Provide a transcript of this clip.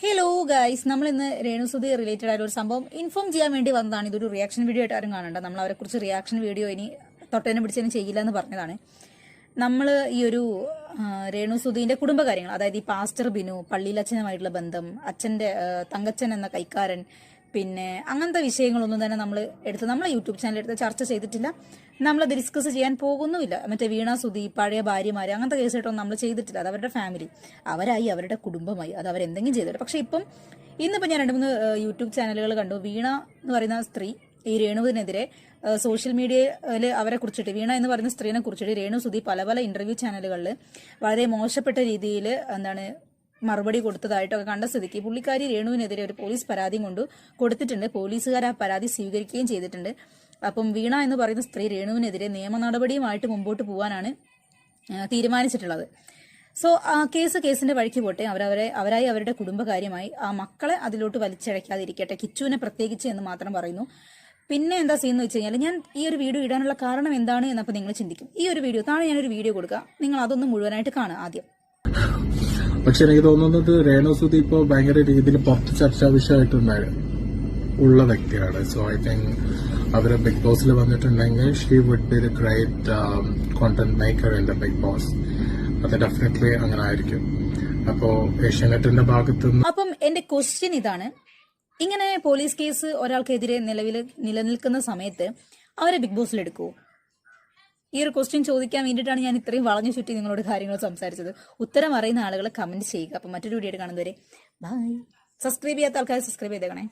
Hello guys, നമ്മൾ ഇന്ന് രേണുസുതി റിലേറ്റഡ് ആയ ഒരു സംഭവം ഇൻഫോം ചെയ്യാൻ വേണ്ടി വന്നതാണ്. ഇതൊരു റിയാക്ഷൻ വീഡിയോ ആയിട്ട് ആരും കാണണ്ട. നമ്മൾ അവരെ കുറിച്ച് റിയാക്ഷൻ വീഡിയോ ഇനി തൊട്ടതിനെ പിടിച്ചതിന് ചെയ്യില്ല എന്ന് പറഞ്ഞതാണ്. നമ്മൾ ഈ ഒരു രേണുസുതിന്റെ കുടുംബകാര്യങ്ങൾ, അതായത് ഈ പാസ്റ്റർ ബിനു, പള്ളിയിലച്ഛനുമായിട്ടുള്ള ബന്ധം, അച്ഛന്റെ തങ്കച്ചൻ എന്ന കൈക്കാരൻ, പിന്നെ അങ്ങനത്തെ വിഷയങ്ങളൊന്നും തന്നെ നമ്മൾ നമ്മളെ യൂട്യൂബ് ചാനൽ എടുത്ത് ചർച്ച ചെയ്തിട്ടില്ല. നമ്മളത് ഡിസ്കസ് ചെയ്യാൻ പോകുന്നുമില്ല. മറ്റേ വീണ സുധി, പഴയ ഭാര്യമാര്, അങ്ങനത്തെ കേസായിട്ടൊന്നും നമ്മൾ ചെയ്തിട്ടില്ല. അത് അവരുടെ ഫാമിലി, അവരായി, അവരുടെ കുടുംബമായി, അത് അവരെന്തെങ്കിലും ചെയ്തിട്ട്. പക്ഷെ ഇന്നിപ്പോൾ ഞാൻ 2-3 യൂട്യൂബ് ചാനലുകൾ കണ്ടു. വീണ എന്ന് പറയുന്ന സ്ത്രീ ഈ രേണുവിനെതിരെ സോഷ്യൽ മീഡിയയിൽ അവരെ കുറിച്ചിട്ട്, വീണ എന്ന് പറയുന്ന സ്ത്രീനെ കുറിച്ചിട്ട് രേണു സുധി പല ഇന്റർവ്യൂ ചാനലുകളിൽ വളരെ മോശപ്പെട്ട രീതിയിൽ മറുപടി കൊടുത്തതായിട്ടൊക്കെ കണ്ട സ്ഥിതിക്ക് പുള്ളിക്കാരി രേണുവിനെതിരെ ഒരു പോലീസ് പരാതിയും കൊടുത്തിട്ടുണ്ട്. പോലീസുകാർ ആ പരാതി സ്വീകരിക്കുകയും ചെയ്തിട്ടുണ്ട്. അപ്പം വീണ എന്ന് പറയുന്ന സ്ത്രീ രേണുവിനെതിരെ നിയമ നടപടിയുമായിട്ട് മുമ്പോട്ട് പോകാനാണ് തീരുമാനിച്ചിട്ടുള്ളത്. സോ കേസിന്റെ വഴിക്ക് പോട്ടെ. അവരായി അവരുടെ കുടുംബകാര്യമായി ആ മക്കളെ അതിലോട്ട് വലിച്ചഴക്കാതിരിക്കട്ടെ, കിച്ചുവിനെ പ്രത്യേകിച്ച് എന്ന് മാത്രം പറയുന്നു. പിന്നെ എന്താ ചെയ്യുന്നത് വെച്ച് കഴിഞ്ഞാൽ, ഞാൻ ഈ ഒരു വീഡിയോ ഇടാനുള്ള കാരണം എന്താണ് എന്നപ്പോൾ നിങ്ങൾ ചിന്തിക്കും. ഈ ഒരു വീഡിയോ താഴെ ഞാനൊരു വീഡിയോ കൊടുക്കുക, നിങ്ങൾ അതൊന്ന് മുഴുവനായിട്ട് കാണുക ആദ്യം. പക്ഷെ എനിക്ക് തോന്നുന്നത് രേണുസുതി ഇപ്പോൾ ഭയങ്കര രീതിയിൽ പുറത്ത് ചർച്ചാ വിഷയമായിട്ടുണ്ടായിരുന്നു ഉള്ള വ്യക്തിയാണ്. സോ ഐ തിങ്ക് അവര് ബിഗ് ബോസിൽ വന്നിട്ടുണ്ടെങ്കിൽ she would be the great content maker in the Bigg Boss. അത് ഡെഫിനറ്റ്ലി അങ്ങനെ ആയിരിക്കും. അപ്പോ ഏഷ്യാനെറ്റിന്റെ ഭാഗത്തുനിന്ന് അപ്പം എന്റെ ക്വസ്റ്റ്യൻ ഇതാണ്, ഇങ്ങനെ പോലീസ് കേസ് ഒരാൾക്കെതിരെ നിലനിൽക്കുന്ന സമയത്ത് അവരെ ബിഗ് ബോസിൽ എടുക്കുമോ? ഈ ഒരു ക്വസ്റ്റ്യൻ ചോദിക്കാൻ വേണ്ടിയിട്ടാണ് ഞാൻ ഇത്രയും വളഞ്ഞു ചുറ്റി നിങ്ങളോട് കാര്യങ്ങൾ സംസാരിച്ചത്. ഉത്തരം അറിയുന്ന ആളുകൾ കമന്റ് ചെയ്യുക. അപ്പം മറ്റൊരു വീഡിയോ കാണുന്നവരെ ബൈ. സബ്സ്ക്രൈബ് ചെയ്യാത്ത ആൾക്കാർ സബ്സ്ക്രൈബ് ചെയ്തേക്കണേ.